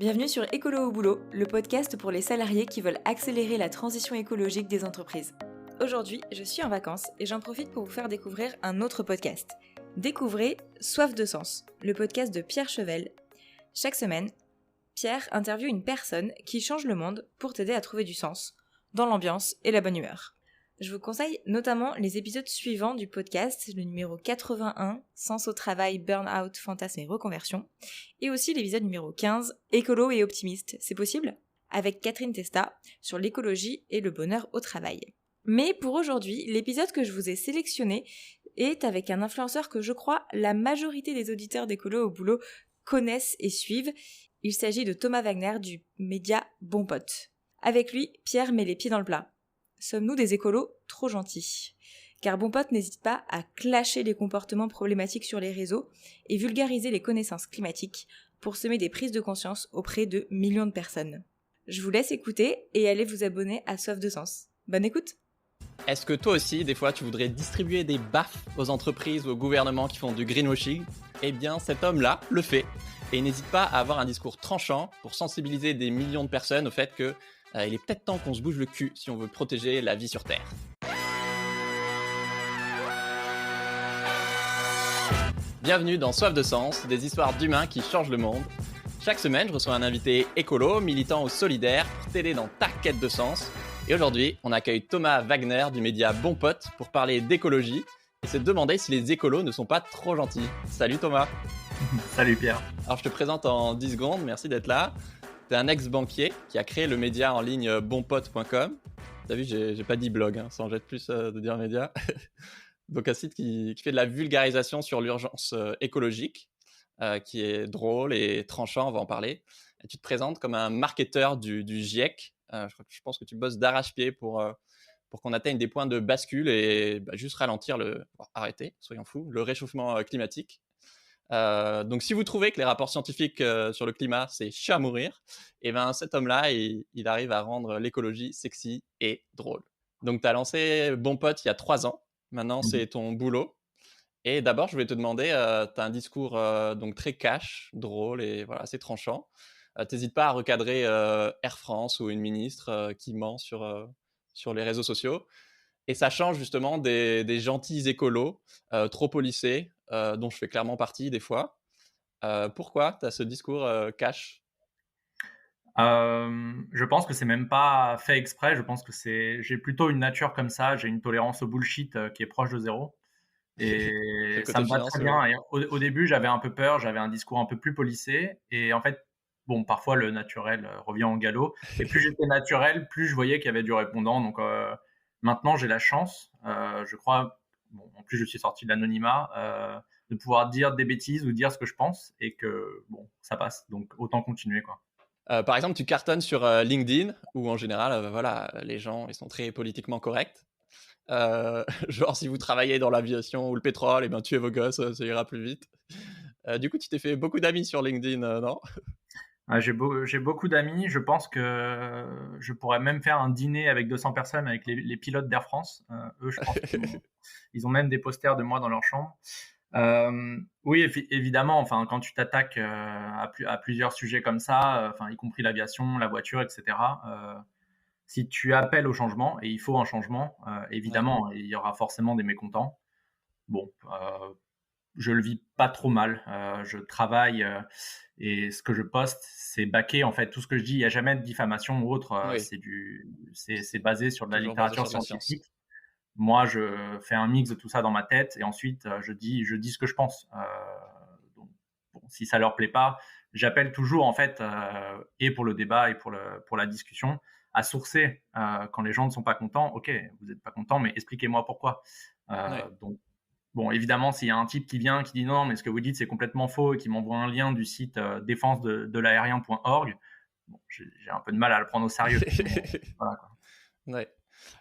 Bienvenue sur Écolo au boulot, le podcast pour les salariés qui veulent accélérer la transition écologique des entreprises. Aujourd'hui, je suis en vacances et j'en profite pour vous faire découvrir un autre podcast. Découvrez Soif de sens, le podcast de Pierre Chevel. Chaque semaine, Pierre interviewe une personne qui change le monde pour t'aider à trouver du sens, dans l'ambiance et la bonne humeur. Je vous conseille notamment les épisodes suivants du podcast, le numéro 81, Sens au travail, burn-out, fantasme et reconversion, et aussi l'épisode numéro 15, Écolo et optimiste, c'est possible ? Avec Catherine Testa sur l'écologie et le bonheur au travail. Mais pour aujourd'hui, l'épisode que je vous ai sélectionné est avec un influenceur que je crois la majorité des auditeurs d'Écolo au boulot connaissent et suivent. Il s'agit de Thomas Wagner du média Bon Pote. Avec lui, Pierre met les pieds dans le plat. Sommes-nous des écolos trop gentils ? Car Bon Pote n'hésite pas à clasher les comportements problématiques sur les réseaux et vulgariser les connaissances climatiques pour semer des prises de conscience auprès de millions de personnes. Je vous laisse écouter et allez vous abonner à Soif de Sens. Bonne écoute ! Est-ce que toi aussi, des fois, tu voudrais distribuer des baffes aux entreprises ou au gouvernement qui font du greenwashing ? Eh bien, cet homme-là le fait. Et il n'hésite pas à avoir un discours tranchant pour sensibiliser des millions de personnes au fait que il est peut-être temps qu'on se bouge le cul si on veut protéger la vie sur Terre. Bienvenue dans Soif de Sens, des histoires d'humains qui changent le monde. Chaque semaine, je reçois un invité écolo, militant ou solidaire pour t'aider dans ta quête de sens. Et aujourd'hui, on accueille Thomas Wagner du média Bon Pote pour parler d'écologie et se demander si les écolos ne sont pas trop gentils. Salut Thomas. Salut Pierre. Alors je te présente en 10 secondes, merci d'être là. T'es un ex-banquier qui a créé le média en ligne bonpote.com. T'as vu, j'ai pas dit blog, hein, sans jette plus de dire média. Donc un site qui fait de la vulgarisation sur l'urgence écologique, qui est drôle et tranchant, on va en parler. Et tu te présentes comme un marketeur du GIEC. Je pense que tu bosses d'arrache-pied pour qu'on atteigne des points de bascule et juste ralentir arrêter, soyons fous, le réchauffement climatique. Donc si vous trouvez que les rapports scientifiques sur le climat, c'est chiant à mourir, et ben cet homme-là, il arrive à rendre l'écologie sexy et drôle. Donc tu as lancé Bon Pote il y a 3 ans. Maintenant, c'est ton boulot. Et d'abord, je voulais te demander, tu as un discours donc très cash, drôle et voilà, assez tranchant. T'hésites pas à recadrer Air France ou une ministre qui ment sur les réseaux sociaux. Et ça change justement des gentils écolos trop policés, dont je fais clairement partie des fois. Pourquoi tu as ce discours cash ? Je pense que c'est même pas fait exprès. Je pense que j'ai plutôt une nature comme ça. J'ai une tolérance au bullshit qui est proche de zéro. Et ça me va très bien. Et au début, j'avais un peu peur. J'avais un discours un peu plus policé. Et en fait, bon, parfois le naturel revient en galop. Et plus j'étais naturel, plus je voyais qu'il y avait du répondant. Donc maintenant, j'ai la chance, je crois. Bon, en plus, je suis sorti de l'anonymat, de pouvoir dire des bêtises ou dire ce que je pense et que bon, ça passe. Donc autant continuer, quoi. Par exemple, tu cartonnes sur LinkedIn, où en général, voilà, les gens ils sont très politiquement corrects. Genre, si vous travaillez dans l'aviation ou le pétrole, eh ben, tuez vos gosses, ça ira plus vite. Du coup, tu t'es fait beaucoup d'amis sur LinkedIn, non ? J'ai beaucoup d'amis. Je pense que je pourrais même faire un dîner avec 200 personnes avec les pilotes d'Air France. Eux, je pense qu'ils ont même des posters de moi dans leur chambre. Oui, évidemment. Enfin, quand tu t'attaques à plusieurs sujets comme ça, y compris l'aviation, la voiture, etc. Si tu appelles au changement, et il faut un changement, évidemment, il y aura forcément des mécontents. Bon, je le vis pas trop mal. Je travaille et ce que je poste, c'est baqué. En fait, tout ce que je dis, il n'y a jamais de diffamation ou autre. Oui. C'est basé sur de la Toujours basé littérature sur la science. scientifique. Moi, je fais un mix de tout ça dans ma tête et ensuite je dis ce que je pense. Donc, bon, si ça leur plaît pas, j'appelle toujours en fait et pour le débat et pour la discussion à sourcer quand les gens ne sont pas contents. Ok, vous n'êtes pas content, mais expliquez-moi pourquoi. Donc bon, évidemment, s'il y a un type qui vient qui dit non, mais ce que vous dites c'est complètement faux et qui m'envoie un lien du site défense de l'aérien.org, bon, j'ai un peu de mal à le prendre au sérieux. Voilà, quoi. Ouais.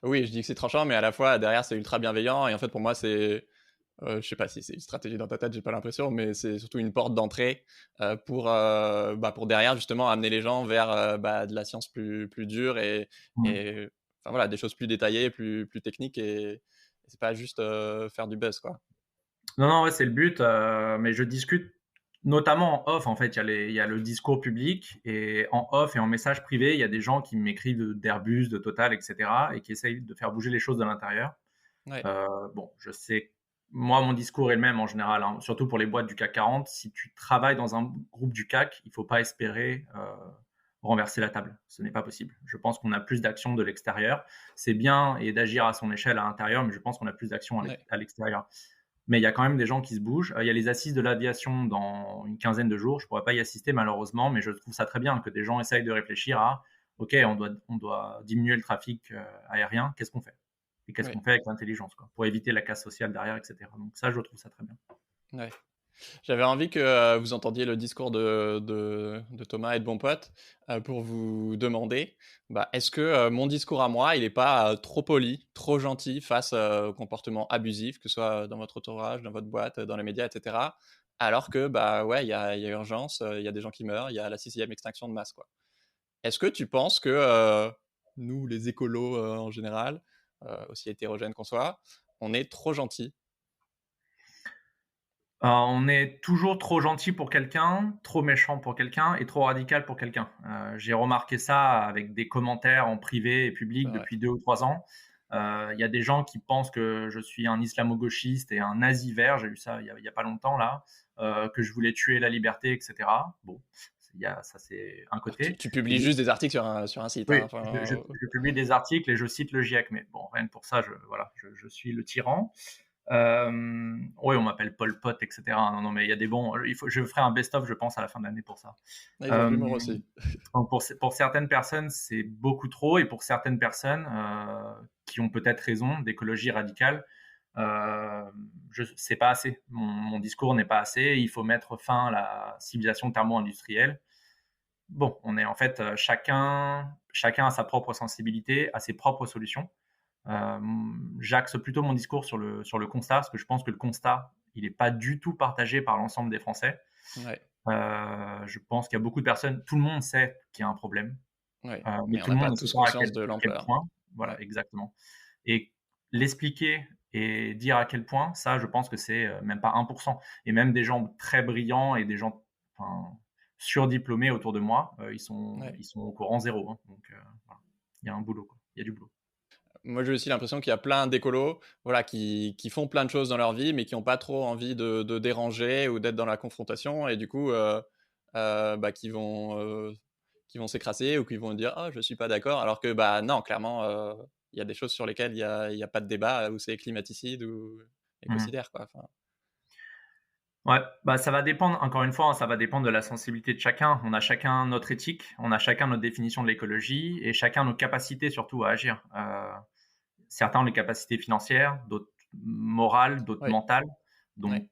Oui, je dis que c'est tranchant, mais à la fois derrière c'est ultra bienveillant et en fait pour moi c'est, je sais pas si c'est une stratégie dans ta tête, j'ai pas l'impression, mais c'est surtout une porte d'entrée pour derrière justement amener les gens vers de la science plus dure et enfin voilà des choses plus détaillées, plus techniques et c'est pas juste faire du buzz quoi. Non, ouais, c'est le but, mais je discute Notamment en off, en fait, il y a le discours public et en off et en message privé, il y a des gens qui m'écrivent d'Airbus, de Total, etc. et qui essayent de faire bouger les choses de l'intérieur. Ouais, Bon, je sais, moi, mon discours est le même en général, hein, surtout pour les boîtes du CAC 40. Si tu travailles dans un groupe du CAC, il ne faut pas espérer renverser la table. Ce n'est pas possible. Je pense qu'on a plus d'actions de l'extérieur. C'est bien et d'agir à son échelle à l'intérieur, mais je pense qu'on a plus d'actions ouais, à l'extérieur. Mais il y a quand même des gens qui se bougent. Il y a les assises de l'aviation dans une quinzaine de jours. Je ne pourrais pas y assister malheureusement, mais je trouve ça très bien que des gens essayent de réfléchir à OK, on doit diminuer le trafic aérien. Qu'est-ce qu'on fait? Et qu'est-ce ouais, qu'on fait avec l'intelligence, quoi, pour éviter la casse sociale derrière, etc. Donc ça, je trouve ça très bien. ouais. J'avais envie que vous entendiez le discours de Thomas et de Bon Pote pour vous demander, est-ce que mon discours à moi, il n'est pas trop poli, trop gentil face aux comportements abusifs, que ce soit dans votre entourage, dans votre boîte, dans les médias, etc. Alors que, ouais, il y a urgence, il y a des gens qui meurent, il y a la 6e extinction de masse, quoi. Est-ce que tu penses que nous, les écolos en général, aussi hétérogènes qu'on soit, on est trop gentils? On est toujours trop gentil pour quelqu'un, trop méchant pour quelqu'un et trop radical pour quelqu'un. J'ai remarqué ça avec des commentaires en privé et public Ouais, depuis 2 ou 3 ans. Il y a des gens qui pensent que je suis un islamo-gauchiste et un nazi vert, j'ai eu ça il y a pas longtemps là, que je voulais tuer la liberté, et cetera. Bon, ça c'est un côté. tu publies juste des articles sur un site, Oui, hein, enfin, je publie des articles et je cite le GIEC, mais bon, rien que pour ça, je suis le tyran. Oui, on m'appelle Pol Pot, etc. Non, non, mais il y a des bons. Je ferai un best-of, je pense, à la fin de l'année pour ça. ils ont de Euh, l'humour aussi. donc pour certaines personnes, c'est beaucoup trop, et pour certaines personnes qui ont peut-être raison d'écologie radicale, c'est pas assez. Mon discours n'est pas assez. Il faut mettre fin à la civilisation thermo-industrielle. Bon, on est en fait chacun a sa propre sensibilité, a ses propres solutions. Euh, J'axe plutôt mon discours sur le constat, parce que je pense que le constat, il n'est pas du tout partagé par l'ensemble des Français. Ouais, Je pense qu'il y a beaucoup de personnes, tout le monde sait qu'il y a un problème, ouais. mais Mais on tout n'a le pas monde ne sait tous pas conscience de à quel l'ampleur. point. Voilà, Ouais, exactement. Et l'expliquer et dire à quel point, ça, je pense que c'est même pas 1%. Et même des gens très brillants et des gens enfin, surdiplômés autour de moi, ouais. ils sont au courant zéro, hein. Donc, voilà. Il y a un boulot, quoi. Il y a du boulot. Moi, j'ai aussi l'impression qu'il y a plein d'écolos, voilà, qui font plein de choses dans leur vie, mais qui n'ont pas trop envie de déranger ou d'être dans la confrontation, et du coup, qui vont s'écraser ou qui vont dire ah je suis pas d'accord, alors que non, clairement, il y a des choses sur lesquelles il y a pas de débat, où c'est climaticide ou Mhm. écocidaire, quoi. Enfin, Ouais, bah ça va dépendre, encore une fois, hein, ça va dépendre de la sensibilité de chacun. On a chacun notre éthique, on a chacun notre définition de l'écologie et chacun nos capacités surtout à agir. Certains ont les capacités financières, d'autres morales, d'autres oui, mentales. Donc, oui,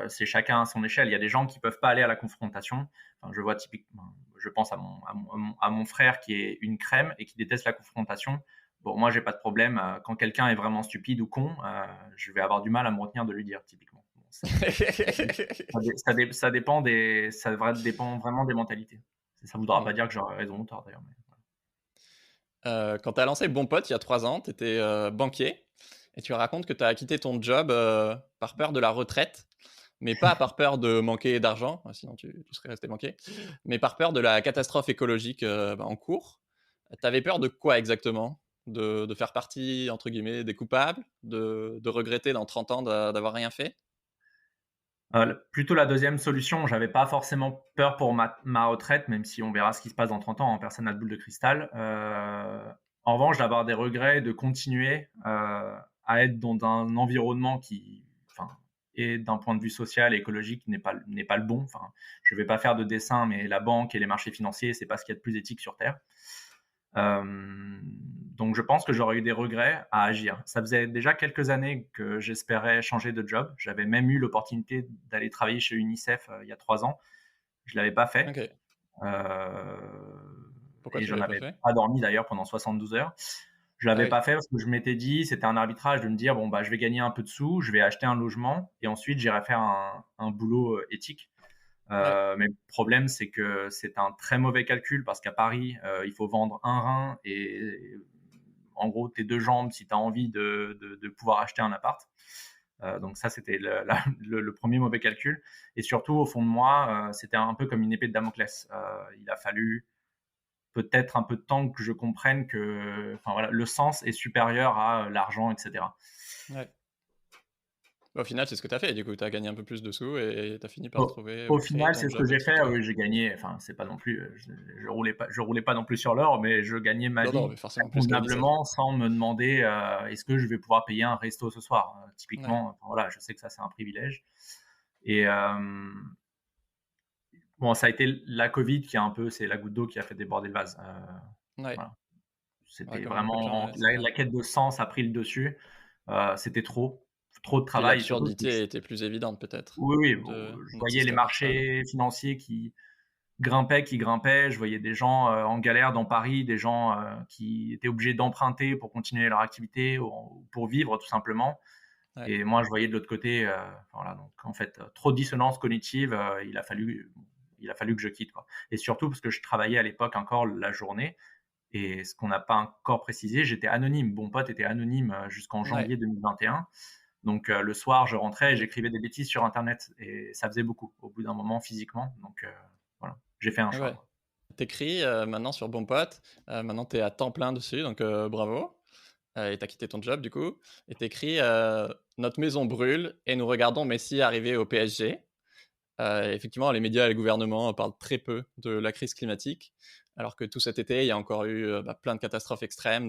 c'est chacun à son échelle. Il y a des gens qui peuvent pas aller à la confrontation. Enfin, je vois typiquement, je pense à mon frère qui est une crème et qui déteste la confrontation. Bon, moi, j'ai pas de problème. Quand quelqu'un est vraiment stupide ou con, je vais avoir du mal à me retenir de lui dire, typiquement. Bon, ça dépend vraiment des mentalités. Ça voudra Mm. pas dire que j'aurais raison ou tort, d'ailleurs. Mais Quand tu as lancé Bon Pote il y a 3 ans, tu étais banquier, et tu racontes que tu as quitté ton job par peur de la retraite, mais pas par peur de manquer d'argent, sinon tu serais resté banquier, mais par peur de la catastrophe écologique en cours. Tu avais peur de quoi exactement? De faire partie, entre guillemets, des coupables? De regretter dans 30 ans d'avoir rien fait? Plutôt la deuxième solution, j'avais pas forcément peur pour ma retraite, même si on verra ce qui se passe dans 30 ans, hein, personne n'a de boule de cristal. En revanche, d'avoir des regrets, de continuer à être dans un environnement qui, enfin, et d'un point de vue social et écologique, n'est pas le bon. Enfin, je vais pas faire de dessin, mais la banque et les marchés financiers, c'est pas ce qu'il y a de plus éthique sur Terre. Donc je pense que j'aurais eu des regrets à agir. Ça faisait déjà quelques années que j'espérais changer de job. J'avais même eu l'opportunité d'aller travailler chez UNICEF il y a 3 ans. Je l'avais pas fait. Ok. Euh, Pourquoi et tu j'en l'avais pas avais fait? pas dormi d'ailleurs pendant 72 heures. Je Ah l'avais oui. pas fait parce que je m'étais dit, c'était un arbitrage de me dire, bon, bah, je vais gagner un peu de sous, je vais acheter un logement et ensuite j'irai faire un boulot éthique. Ouais. Mais le problème, c'est que c'est un très mauvais calcul parce qu'à Paris, il faut vendre un rein et en gros tes deux jambes si tu as envie de pouvoir acheter un appart. Donc ça, c'était le premier mauvais calcul. Et surtout, au fond de moi, c'était un peu comme une épée de Damoclès. Il a fallu peut-être un peu de temps que je comprenne que voilà, le sens est supérieur à l'argent, etc. Ouais. Au final, c'est ce que tu as fait. Du coup, tu as gagné un peu plus de sous et tu as fini par Au, trouver au ou créer final, ton c'est ce que job j'ai fait. tutoriel. J'ai gagné. Enfin, c'est pas non plus. Je roulais pas non plus sur l'or, mais je gagnais ma Non, vie mais très forcément plus qu'au lycée. convenablement sans me demander est-ce que je vais pouvoir payer un resto ce soir. Ouais. Typiquement, voilà, je sais que ça c'est un privilège. Et bon, ça a été la Covid qui a un peu, c'est la goutte d'eau qui a fait déborder le vase. Ouais. Voilà. Ouais, C'était comme beaucoup de gens, vraiment ouais, c'est clair. la quête de sens a pris le dessus. C'était trop de Puis travail. Et surtout, l'absurdité était plus évidente peut-être oui, oui, de je notre voyais les système par ça. marchés financiers qui grimpaient. Je voyais des gens en galère dans Paris, des gens qui étaient obligés d'emprunter pour continuer leur activité ou pour vivre tout simplement. Ouais. Et moi, je voyais de l'autre côté, voilà, donc en fait, trop de dissonance cognitive, il a fallu que je quitte, quoi. Et surtout parce que je travaillais à l'époque encore la journée et ce qu'on n'a pas encore précisé, j'étais anonyme. Bon Pote était anonyme jusqu'en Ouais. janvier 2021. Donc le soir, je rentrais et j'écrivais des bêtises sur internet et ça faisait beaucoup au bout d'un moment physiquement. Donc voilà, j'ai fait un choix, Ouais. quoi. T'écris maintenant sur Bon Pote, maintenant t'es à temps plein dessus, donc bravo. Et t'as quitté ton job du coup, et t'écris Notre maison brûle et nous regardons Messi arriver au PSG. Effectivement, les médias et les gouvernements parlent très peu de la crise climatique, alors que tout cet été, il y a encore eu plein de catastrophes extrêmes,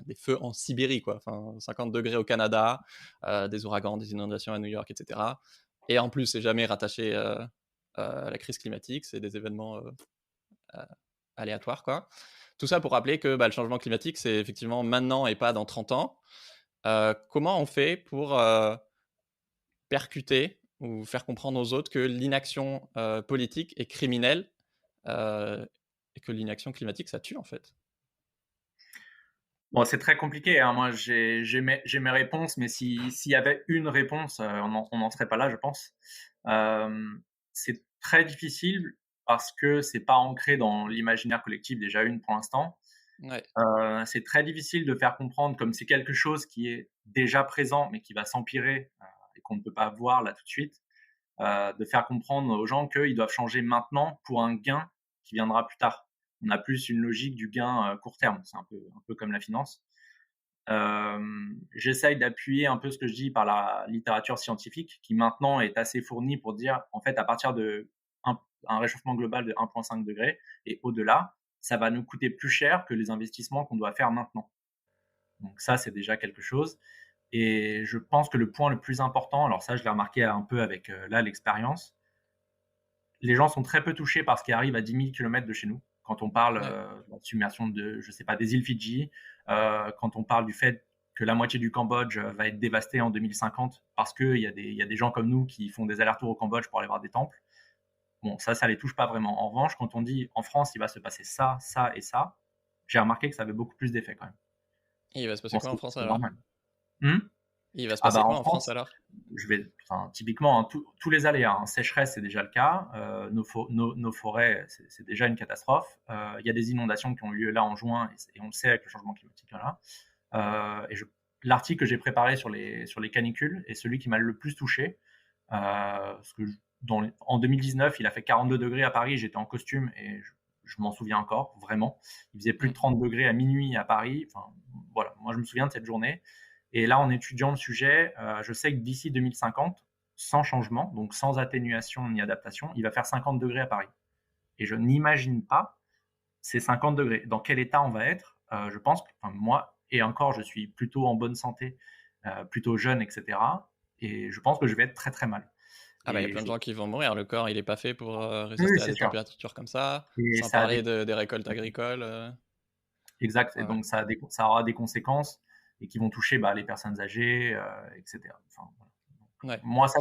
des feux en Sibérie, quoi. Enfin, 50 degrés au Canada, des ouragans, des inondations à New York, etc. Et en plus, c'est jamais rattaché à la crise climatique, c'est des événements aléatoires, quoi. Tout ça pour rappeler que le changement climatique, c'est effectivement maintenant et pas dans 30 ans. Comment on fait pour percuter ou faire comprendre aux autres que l'inaction politique est criminelle et que l'inaction climatique, ça tue en fait? Bon, c'est très compliqué, hein. Moi, j'ai mes réponses, mais s'il y avait une réponse, on n'en serait pas là, je pense. C'est très difficile parce que c'est pas ancré dans l'imaginaire collectif, déjà une pour l'instant. Ouais, C'est très difficile de faire comprendre comme c'est quelque chose qui est déjà présent, mais qui va s'empirer, et qu'on ne peut pas voir là tout de suite, de faire comprendre aux gens qu'ils doivent changer maintenant pour un gain qui viendra plus tard. On a plus une logique du gain court terme, c'est un peu comme la finance. J'essaye d'appuyer un peu ce que je dis par la littérature scientifique qui maintenant est assez fournie pour dire, en fait, à partir de un réchauffement global de 1,5 degré et au-delà, ça va nous coûter plus cher que les investissements qu'on doit faire maintenant. Donc ça, c'est déjà quelque chose. Et je pense que le point le plus important, alors ça, je l'ai remarqué un peu avec là l'expérience, les gens sont très peu touchés par ce qui arrive à 10 000 km de chez nous. Quand on parle ouais, de la submersion de, je sais pas, des îles Fidji, quand on parle du fait que la moitié du Cambodge va être dévastée en 2050 parce qu'il y a des gens comme nous qui font des allers-retours au Cambodge pour aller voir des temples. Bon, ça les touche pas vraiment. En revanche, quand on dit en France, il va se passer ça, ça et ça, j'ai remarqué que ça avait beaucoup plus d'effet quand même. et il va se passer Bon, quoi en France c'est alors? normal. Hmm. Il va se Ah passer bah en quoi en France France, alors? typiquement, hein, tous les aléas, hein, sécheresse, c'est déjà le cas. Nos forêts, c'est déjà une catastrophe. Il y a des inondations qui ont eu lieu là en juin, et on le sait avec le changement climatique. Voilà. L'article que j'ai préparé sur les canicules est celui qui m'a le plus touché. Parce que en 2019, il a fait 42 degrés à Paris, j'étais en costume et je m'en souviens encore, vraiment. Il faisait plus de 30 degrés à minuit à Paris. Enfin, voilà, moi je me souviens de cette journée. Et là, en étudiant le sujet, je sais que d'ici 2050, sans changement, donc sans atténuation ni adaptation, il va faire 50 degrés à Paris. Et je n'imagine pas ces 50 degrés. Dans quel état on va être Je pense que moi, et encore, je suis plutôt en bonne santé, plutôt jeune, etc. Et je pense que je vais être très très mal. Ah bah il y a Et plein de gens qui vont mourir, le corps il est pas fait pour oui, résister à c'est des sûr. températures comme ça, Et sans ça a parler des récoltes agricoles. exact. Et Ouais, donc ça aura des conséquences et qui vont toucher les personnes âgées, etc. Enfin, voilà. ouais. Moi, ça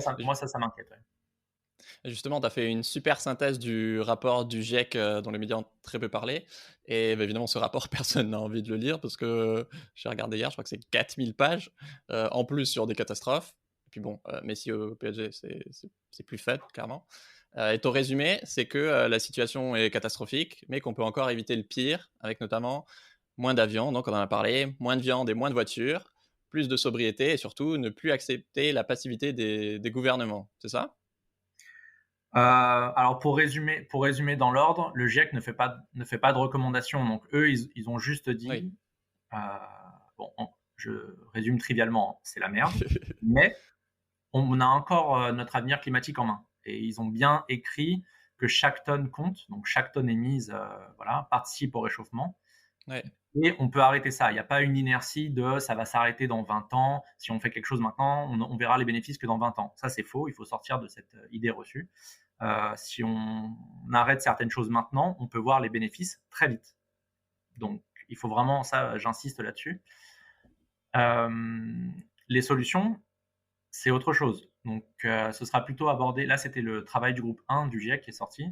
m'inquiète. Ouais. Justement, tu as fait une super synthèse du rapport du GIEC dont les médias ont très peu parlé. Et évidemment, ce rapport, personne n'a envie de le lire parce que j'ai regardé hier, je crois que c'est 4000 pages, en plus sur des catastrophes. Et puis bon, Messi au PSG, c'est plus faible, clairement. Et ton résumé, c'est que la situation est catastrophique, mais qu'on peut encore éviter le pire, avec notamment moins d'avions, donc on en a parlé, moins de viande et moins de voitures, plus de sobriété et surtout ne plus accepter la passivité des gouvernements. C'est ça? Alors pour résumer dans l'ordre, le GIEC ne fait pas de recommandations. Donc eux, ils ont juste dit, Oui. bon, je résume trivialement, c'est la merde, mais on a encore notre avenir climatique en main. Et ils ont bien écrit que chaque tonne compte, donc chaque tonne émise participe au réchauffement. Ouais. Et on peut arrêter ça. Il n'y a pas une inertie de ça va s'arrêter dans 20 ans. Si on fait quelque chose maintenant, on verra les bénéfices que dans 20 ans. Ça, c'est faux. Il faut sortir de cette idée reçue. Si on arrête certaines choses maintenant, on peut voir les bénéfices très vite. Donc, il faut vraiment, ça, j'insiste là-dessus. Les solutions, c'est autre chose. Donc, ce sera plutôt abordé. Là, c'était le travail du groupe 1 du GIEC qui est sorti.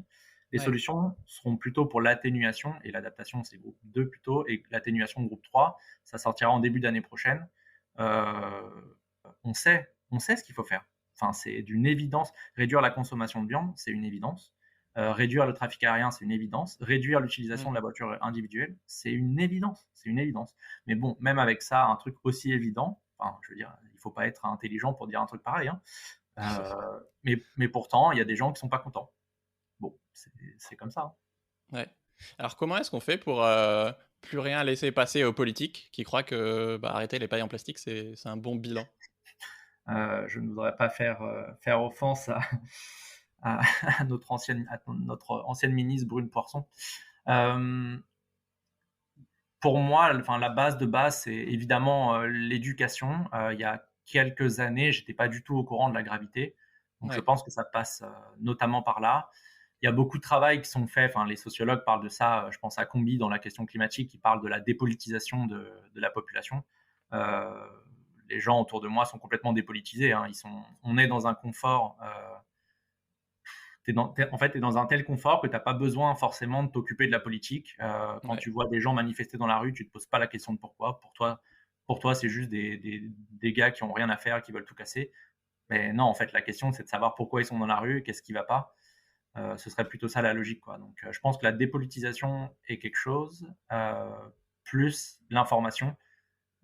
Les solutions seront plutôt pour l'atténuation, et l'adaptation, c'est groupe 2 plutôt, et l'atténuation, groupe 3. Ça sortira en début d'année prochaine. On sait ce qu'il faut faire. Enfin, c'est d'une évidence. Réduire la consommation de viande, c'est une évidence. Réduire le trafic aérien, c'est une évidence. Réduire l'utilisation de la voiture individuelle, c'est une évidence. C'est une évidence. Mais bon, même avec ça, un truc aussi évident, enfin, je veux dire, il ne faut pas être intelligent pour dire un truc pareil. Mais pourtant, il y a des gens qui ne sont pas contents. Bon, c'est comme ça. Ouais. Alors, comment est-ce qu'on fait pour plus rien laisser passer aux politiques qui croient que arrêter les pailles en plastique, c'est un bon bilan? Je ne voudrais pas faire offense à notre ancienne ministre Brune Poisson. Pour moi, la base de base, c'est évidemment l'éducation. Il y a quelques années, j'étais pas du tout au courant de la gravité. Donc, je pense que ça passe notamment par là. Il y a beaucoup de travail qui sont faits. Enfin, les sociologues parlent de ça. Je pense à Combi dans la question climatique, qui parle de la dépolitisation de la population. Les gens autour de moi sont complètement dépolitisés. On est dans un confort. En fait, tu es dans un tel confort que tu n'as pas besoin forcément de t'occuper de la politique. Quand tu vois des gens manifester dans la rue, tu ne te poses pas la question de pourquoi. Pour toi, c'est juste des gars qui n'ont rien à faire, qui veulent tout casser. Mais non, en fait, la question, c'est de savoir pourquoi ils sont dans la rue, qu'est-ce qui ne va pas. Ce serait plutôt ça la logique, quoi. Donc, je pense que la dépolitisation est quelque chose, plus l'information.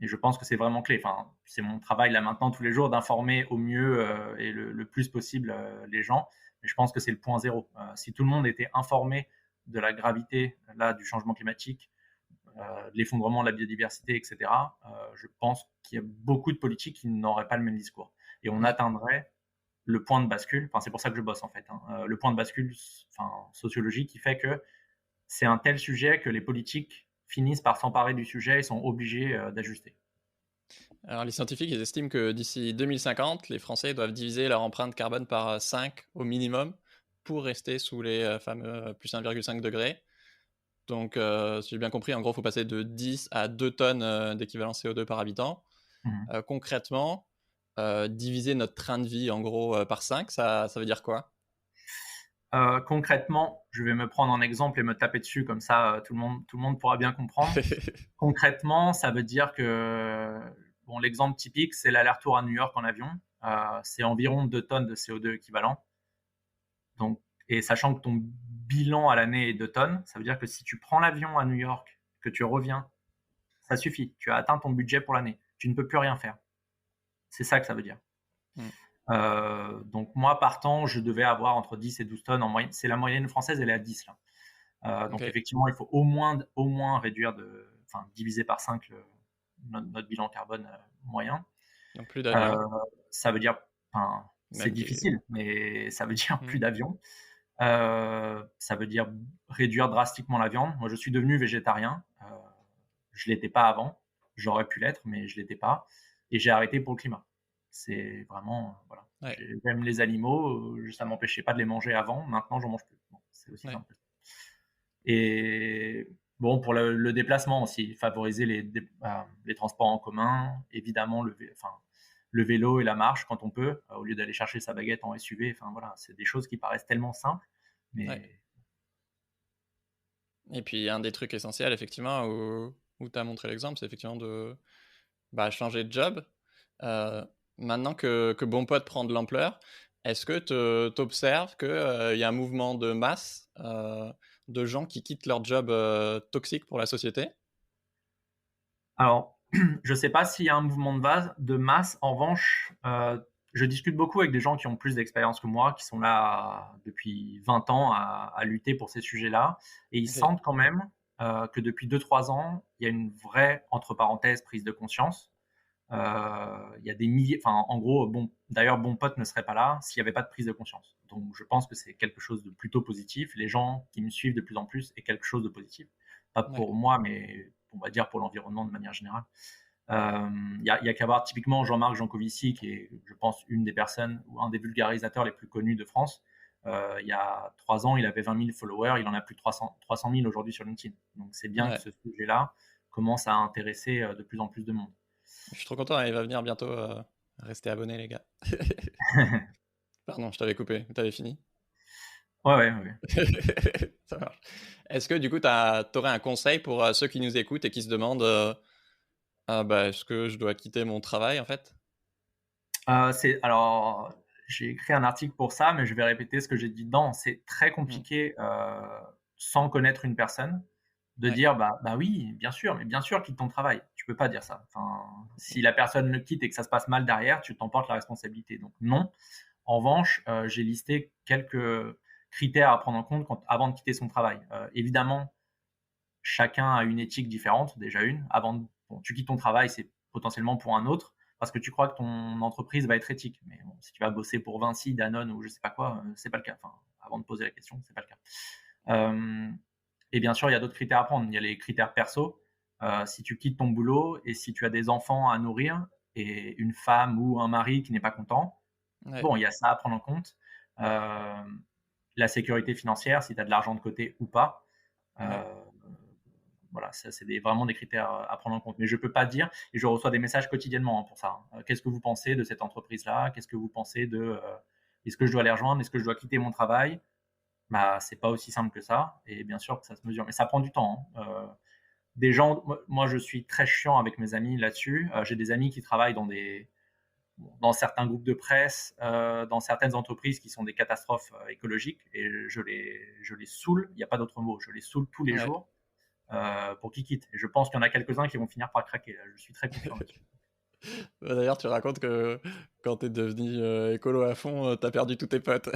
Et je pense que c'est vraiment clé. Enfin, c'est mon travail là maintenant tous les jours d'informer au mieux et le plus possible les gens. Mais je pense que c'est le point zéro. Si tout le monde était informé de la gravité là du changement climatique, de l'effondrement de la biodiversité, etc., je pense qu'il y a beaucoup de politiques qui n'auraient pas le même discours. Et on atteindrait le point de bascule. Enfin, c'est pour ça que je bosse en fait. Le point de bascule, sociologique, qui fait que c'est un tel sujet que les politiques finissent par s'emparer du sujet et sont obligés d'ajuster. Alors, les scientifiques ils estiment que d'ici 2050, les Français doivent diviser leur empreinte carbone par 5 au minimum pour rester sous les fameux plus 1,5 degrés. Donc, si j'ai bien compris, en gros, il faut passer de 10 à 2 tonnes d'équivalent CO2 par habitant. Concrètement, diviser notre train de vie en gros par 5, ça veut dire quoi? Concrètement, je vais me prendre en exemple et me taper dessus, comme ça tout le monde pourra bien comprendre. Concrètement, ça veut dire que l'exemple typique, c'est l'aller-retour à New York en avion. C'est environ 2 tonnes de CO2 équivalent. Donc, et sachant que ton bilan à l'année est 2 tonnes, ça veut dire que si tu prends l'avion à New York, que tu reviens, ça suffit. Tu as atteint ton budget pour l'année. Tu ne peux plus rien faire. C'est ça que ça veut dire. Donc moi, partant, je devais avoir entre 10 et 12 tonnes en moyenne. C'est la moyenne française, elle est à 10 là. Donc effectivement, il faut au moins réduire diviser par 5 notre bilan carbone moyen. Donc plus d'avions. Ça veut dire, c'est difficile, mais ça veut dire plus d'avions. Ça veut dire réduire drastiquement la viande. Moi, je suis devenu végétarien. Je l'étais pas avant. J'aurais pu l'être, mais je l'étais pas. Et j'ai arrêté pour le climat. C'est vraiment, voilà. J'aime les animaux, ça m'empêchait pas de les manger avant. Maintenant, j'en mange plus. Bon, c'est aussi simple. Et bon, pour le déplacement aussi, favoriser les transports en commun, évidemment le vélo et la marche quand on peut, au lieu d'aller chercher sa baguette en SUV. Enfin voilà, c'est des choses qui paraissent tellement simples, mais. Et puis un des trucs essentiels, effectivement, où tu as montré l'exemple, c'est effectivement de changer de job. Maintenant que Bon Pote prend de l'ampleur, est-ce que tu observes qu'il y a un mouvement de masse de gens qui quittent leur job toxique pour la société? Alors, Je ne sais pas s'il y a un mouvement de masse. En revanche, je discute beaucoup avec des gens qui ont plus d'expérience que moi, qui sont là depuis 20 ans à lutter pour ces sujets-là. Et ils Ok. sentent quand même que depuis 2-3 ans, il y a une vraie, entre parenthèses, prise de conscience. Il y a des milliers, enfin, en gros, d'ailleurs, Bon Pote ne serait pas là s'il n'y avait pas de prise de conscience. Donc, je pense que c'est quelque chose de plutôt positif. Les gens qui me suivent de plus en plus est quelque chose de positif. Pas Ouais. pour moi, mais on va dire pour l'environnement de manière générale. Il y a qu'à voir typiquement Jean-Marc Jancovici, qui est, je pense, une des personnes ou un des vulgarisateurs les plus connus de France. Il y a 3 ans, il avait 20 000 followers, il en a plus de 300 000 aujourd'hui sur LinkedIn. Donc c'est bien que Ouais. ce sujet-là commence à intéresser de plus en plus de monde. Je suis trop content, il va venir bientôt. Restez abonnés, les gars. Pardon, je t'avais coupé. T'avais fini? Ouais, ouais, ouais. Ça marche. Est-ce que du coup, t'aurais un conseil pour ceux qui nous écoutent et qui se demandent ah, bah, est-ce que je dois quitter mon travail en fait? Alors, j'ai écrit un article pour ça, mais je vais répéter ce que j'ai dit dedans. C'est très Mm. compliqué, sans connaître une personne, de Ouais, dire bah oui, bien sûr, mais bien sûr, quitte ton travail. Tu peux pas dire ça. Enfin, si la personne le quitte et que ça se passe mal derrière, tu t'en portes la responsabilité. Donc non. En revanche, j'ai listé quelques critères à prendre en compte avant de quitter son travail. Évidemment, chacun a une éthique différente, déjà une. Bon, tu quittes ton travail, c'est potentiellement pour un autre, parce que tu crois que ton entreprise va être éthique. Mais bon, si tu vas bosser pour Vinci, Danone ou je sais pas quoi, c'est pas le cas. Enfin, avant de poser la question, c'est pas le cas. Et bien sûr, il y a d'autres critères à prendre. Il y a les critères perso. Si tu quittes ton boulot et si tu as des enfants à nourrir et une femme ou un mari qui n'est pas content, ouais, bon, il y a ça à prendre en compte. La sécurité financière, si tu as de l'argent de côté ou pas. ouais. Euh, voilà, ça, c'est vraiment des critères à prendre en compte. Mais je ne peux pas dire, et je reçois des messages quotidiennement pour ça. Qu'est-ce que vous pensez de cette entreprise-là? Qu'est-ce que vous pensez de. Est-ce que je dois les rejoindre? Est-ce que je dois quitter mon travail? Bah, c'est pas aussi simple que ça. Et bien sûr que ça se mesure. Mais ça prend du temps. Des gens, moi, je suis très chiant avec mes amis là-dessus. J'ai des amis qui travaillent dans certains groupes de presse, dans certaines entreprises qui sont des catastrophes écologiques. Et je les saoule. Il n'y a pas d'autre mot. Je les saoule tous les Ouais. jours pour qu'ils quittent. Et je pense qu'il y en a quelques-uns qui vont finir par craquer. Je suis très confiant là-dessus. D'ailleurs, tu racontes que quand t'es devenu écolo à fond, t'as perdu tous tes potes.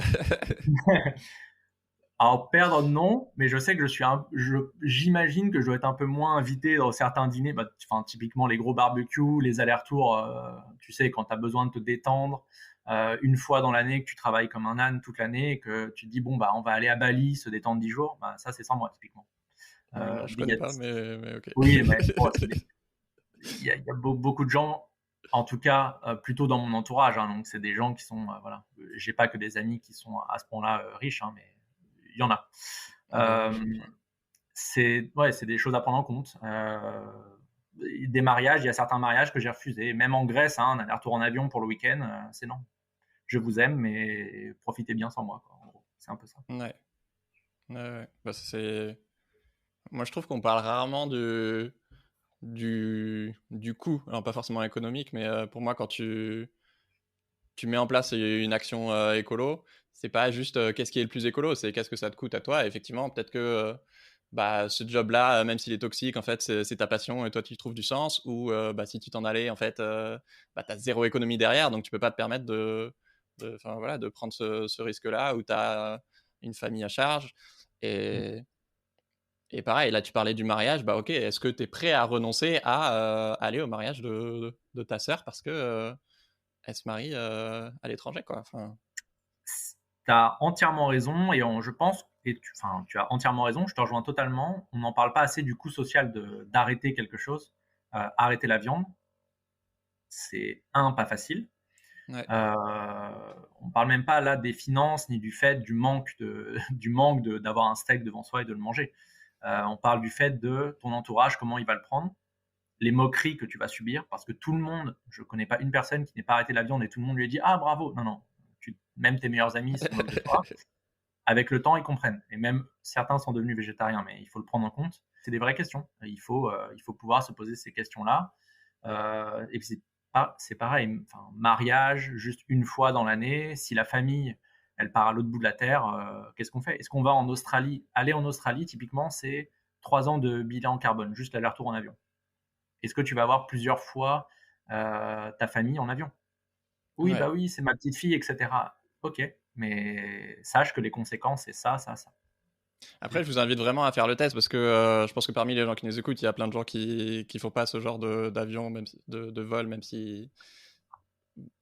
Alors perdre non, mais je sais que j'imagine que je dois être un peu moins invité dans certains dîners, enfin typiquement les gros barbecues, les allers-retours, tu sais quand tu as besoin de te détendre, une fois dans l'année que tu travailles comme un âne toute l'année et que tu te dis bon bah on va aller à Bali se détendre 10 jours, bah, ça c'est sans moi typiquement. Non, je Mais il y connais a, pas, mais ok. oui, mais bon, il y a beaucoup de gens, en tout cas plutôt dans mon entourage, hein, donc c'est des gens qui sont voilà, j'ai pas que des amis qui sont à ce point-là riches, hein, mais il y en a. Ok, ouais, Euh, je comprends. c'est des choses à prendre en compte. Des mariages, il y a certains mariages que j'ai refusés. Même en Grèce, hein, un aller-retour en avion pour le week-end, c'est non. Je vous aime, mais profitez bien sans moi, quoi, en gros. C'est un peu ça. Ouais, ouais, ouais. Bah, moi, je trouve qu'on parle rarement du coût. Alors, pas forcément économique, mais pour moi, quand tu mets en place une action écolo, c'est pas juste qu'est-ce qui est le plus écolo, c'est qu'est-ce que ça te coûte à toi. Et effectivement, peut-être que bah, ce job-là, même s'il est toxique, en fait, c'est ta passion et toi, tu y trouves du sens. Ou bah, si tu t'en allais, en fait, bah, tu as zéro économie derrière, donc tu peux pas te permettre enfin, voilà, de prendre ce risque-là où tu as une famille à charge. Et, et pareil, là, tu parlais du mariage, bah ok, est-ce que tu es prêt à renoncer à aller au mariage de ta sœur parce que elle se marie à l'étranger, quoi. Enfin, Tu as entièrement raison et je pense, enfin, tu as entièrement raison, je te rejoins totalement. On n'en parle pas assez du coût social d'arrêter quelque chose. Arrêter la viande, c'est pas facile. ouais, On parle même pas là des finances ni du fait du manque du manque d'avoir un steak devant soi et de le manger. On parle du fait de ton entourage, comment il va le prendre, les moqueries que tu vas subir, parce que tout le monde, je connais pas une personne qui n'ait pas arrêté la viande et tout le monde lui a dit ah bravo. Non non, même tes meilleurs amis se moquent de toi. Avec le temps, ils comprennent. Et même certains sont devenus végétariens, mais il faut le prendre en compte. C'est des vraies questions. Il faut pouvoir se poser ces questions-là. Et puis c'est pareil, enfin, mariage, juste une fois dans l'année. Si la famille, elle part à l'autre bout de la terre, qu'est-ce qu'on fait? Est-ce qu'on va en Australie? Aller en Australie, typiquement, c'est 3 ans de bilan carbone, juste l'aller-retour en avion. est-ce que tu vas voir plusieurs fois ta famille en avion? Oui, Ouais. bah oui, c'est ma petite fille, et cetera. OK, mais sache que les conséquences, c'est ça, ça, ça. Après, je vous invite vraiment à faire le test parce que je pense que parmi les gens qui nous écoutent, il y a plein de gens qui font pas ce genre d'avion, même de vol, même si,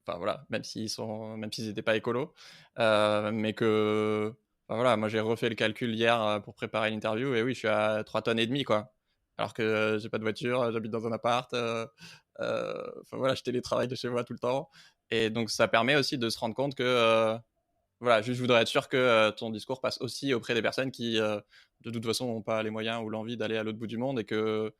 enfin voilà, même s'ils n'étaient pas écolos, mais que, enfin, voilà, moi j'ai refait le calcul hier pour préparer l'interview et oui, je suis à 3 tonnes et demie quoi. Alors que j'ai pas de voiture, j'habite dans un appart, enfin voilà, je télétravaille de chez moi tout le temps et donc ça permet aussi de se rendre compte que voilà, juste je voudrais être sûr que ton discours passe aussi auprès des personnes qui, de toute façon, n'ont pas les moyens ou l'envie d'aller à l'autre bout du monde et que,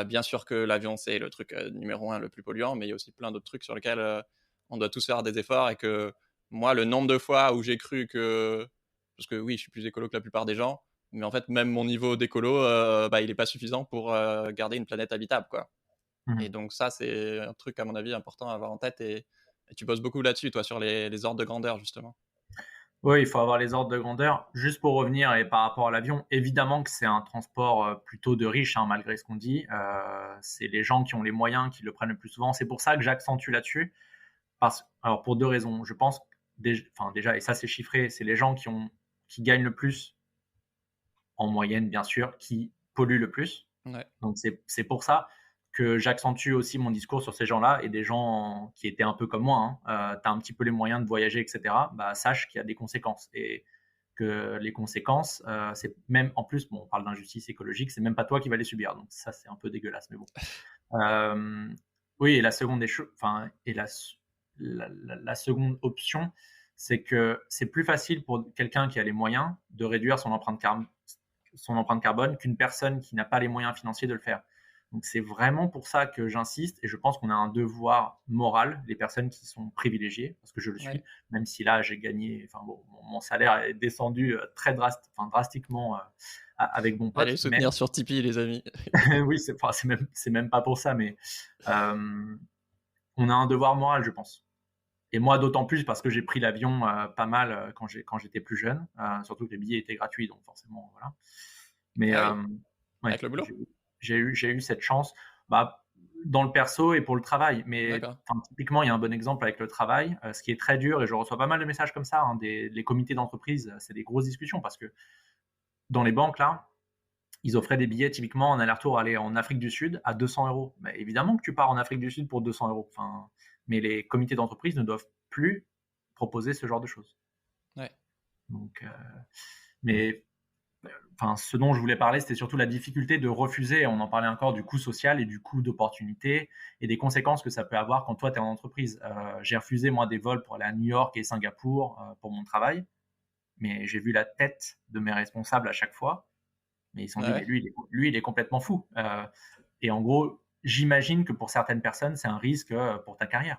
bien sûr que l'avion, c'est le truc numéro un le plus polluant, mais il y a aussi plein d'autres trucs sur lesquels on doit tous faire des efforts et que moi, le nombre de fois où j'ai cru que, parce que oui, je suis plus écolo que la plupart des gens, mais en fait, même mon niveau d'écolo, bah, il n'est pas suffisant pour garder une planète habitable, quoi. Et Mmh. donc ça, c'est un truc, à mon avis, important à avoir en tête et tu bosses beaucoup là-dessus, toi, sur les ordres de grandeur, justement. Oui, il faut avoir les ordres de grandeur. Juste pour revenir et par rapport à l'avion, évidemment que c'est un transport, plutôt de riches, hein, malgré ce qu'on dit. C'est les gens qui ont les moyens qui le prennent le plus souvent. C'est pour ça que j'accentue là-dessus. Alors pour 2 raisons. Je pense déjà et ça c'est chiffré, c'est les gens qui gagnent le plus, en moyenne bien sûr, qui polluent le plus. Ouais. Donc c'est pour ça que j'accentue aussi mon discours sur ces gens-là et des gens qui étaient un peu comme moi, hein. Tu as un petit peu les moyens de voyager, et cetera, bah, sache qu'il y a des conséquences et que les conséquences, c'est même en plus, bon, on parle d'injustice écologique, c'est même pas toi qui vas les subir, donc ça, c'est un peu dégueulasse, mais bon. Hem, oui et la seconde des choses, enfin et la seconde option, c'est que c'est plus facile pour quelqu'un qui a les moyens de réduire son empreinte carbone qu'une personne qui n'a pas les moyens financiers de le faire. Donc c'est vraiment pour ça que j'insiste et je pense qu'on a un devoir moral, les personnes qui sont privilégiées, parce que je le suis, Ouais. même si là j'ai gagné, enfin bon, mon salaire est descendu drastiquement avec mon Allez pote, mais soutenir sur Tipeee, les amis. oui, c'est même pas pour ça, mais on a un devoir moral, je pense. Et moi, d'autant plus parce que j'ai pris l'avion pas mal quand j'étais plus jeune, surtout que les billets étaient gratuits, donc forcément, voilà. Mais Ah oui, ouais, avec le boulot? j'ai eu cette chance, bah, dans le perso et pour le travail. Mais D'accord. typiquement, il y a un bon exemple avec le travail, ce qui est très dur, et je reçois pas mal de messages comme ça, hein, les comités d'entreprise, c'est des grosses discussions parce que dans les banques, là, ils offraient des billets typiquement en aller-retour aller en Afrique du Sud à 200 €. Mais évidemment que tu pars en Afrique du Sud pour 200 €. Enfin, mais les comités d'entreprise ne doivent plus proposer ce genre de choses. Ouais. Donc, mais enfin, ce dont je voulais parler, c'était surtout la difficulté de refuser. On en parlait encore du coût social et du coût d'opportunité et des conséquences que ça peut avoir quand toi, tu es en entreprise. J'ai refusé, moi, des vols pour aller à New York et Singapour pour mon travail, mais j'ai vu la tête de mes responsables à chaque fois. Mais ils se sont Ah dit, mais ouais? lui, il est complètement fou. Et en gros, j'imagine que pour certaines personnes, c'est un risque pour ta carrière.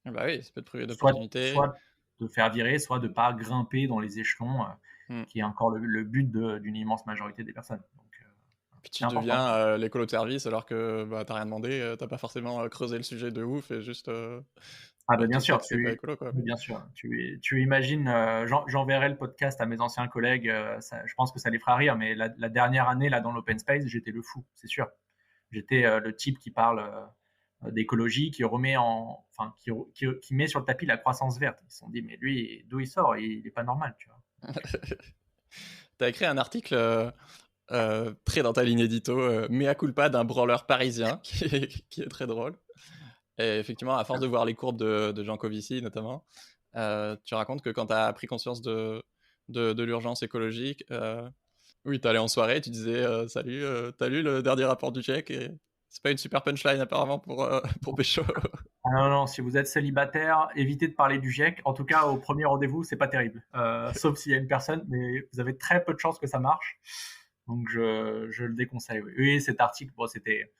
Ah bah oui, ça peut te priver d'opportunités. Soit de faire virer, soit de ne pas grimper dans les échelons, Mmh. qui est encore le but d'une immense majorité des personnes. Donc, Puis c'est tu important. deviens l'écolo de service alors que bah, tu rien demandé, tu pas forcément creusé le sujet de ouf et juste Ah ben bah, bien tu sais sûr, que c'est pas écolo quoi. bien sûr, tu imagines, j'enverrai le podcast à mes anciens collègues, je pense que ça les fera rire, mais la dernière année là dans l'open space, j'étais le fou, c'est sûr. J'étais le type qui parle d'écologie, qui remet qui met sur le tapis la croissance verte. Ils se sont dit, mais lui, d'où il sort? Il est pas normal, tu vois. Donc, T'as écrit un article très dans ta ligne édito, Mea culpa d'un branleur parisien, qui est très drôle. Et effectivement, à force de voir les courbes de Jean Covici notamment, tu racontes que quand tu as pris conscience de l'urgence écologique, oui, tu allais en soirée, tu disais salut, t'as lu le dernier rapport du GIEC et c'est pas une super punchline apparemment pour Pécho. ah non, non, si vous êtes célibataire, évitez de parler du GIEC. En tout cas, au premier rendez-vous, c'est pas terrible. Sauf s'il y a une personne, mais vous avez très peu de chances que ça marche. Donc, je le déconseille. Oui, oui, cet article, bon, c'était.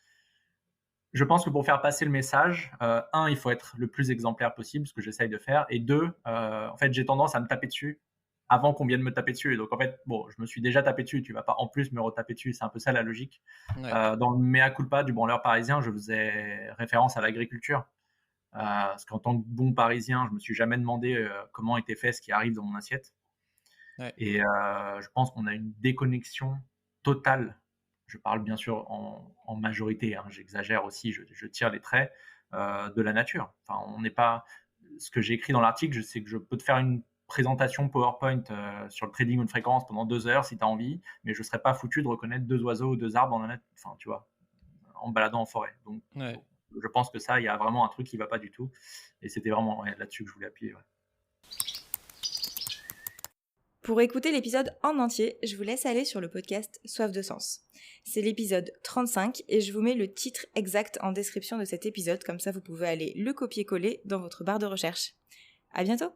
Je pense que pour faire passer le message, un, il faut être le plus exemplaire possible, ce que j'essaye de faire. Et deux, en fait, j'ai tendance à me taper dessus avant qu'on vienne me taper dessus. Et donc, en fait, bon, je me suis déjà tapé dessus. Tu vas pas en plus me retaper dessus. C'est un peu ça la logique. Ouais. Dans le mea culpa du branleur parisien, je faisais référence à l'agriculture. Parce qu'en tant que bon parisien, je me suis jamais demandé comment était fait ce qui arrive dans mon assiette. Ouais. Et je pense qu'on a une déconnexion totale je parle bien sûr en majorité, hein, j'exagère aussi, je tire les traits de la nature. Enfin, on n'est pas. Ce que j'ai écrit dans l'article, je sais que je peux te faire une présentation PowerPoint sur le trading haute fréquence pendant 2 heures si tu as envie, mais je ne serais pas foutu de reconnaître 2 oiseaux ou 2 arbres dans la nature, enfin, tu vois, en baladant en forêt. Donc, Ouais. je pense que ça, il y a vraiment un truc qui ne va pas du tout. Et c'était vraiment là-dessus que je voulais appuyer. Ouais. Pour écouter l'épisode en entier, je vous laisse aller sur le podcast Soif de Sens. C'est l'épisode 35 et je vous mets le titre exact en description de cet épisode, comme ça vous pouvez aller le copier-coller dans votre barre de recherche. À bientôt!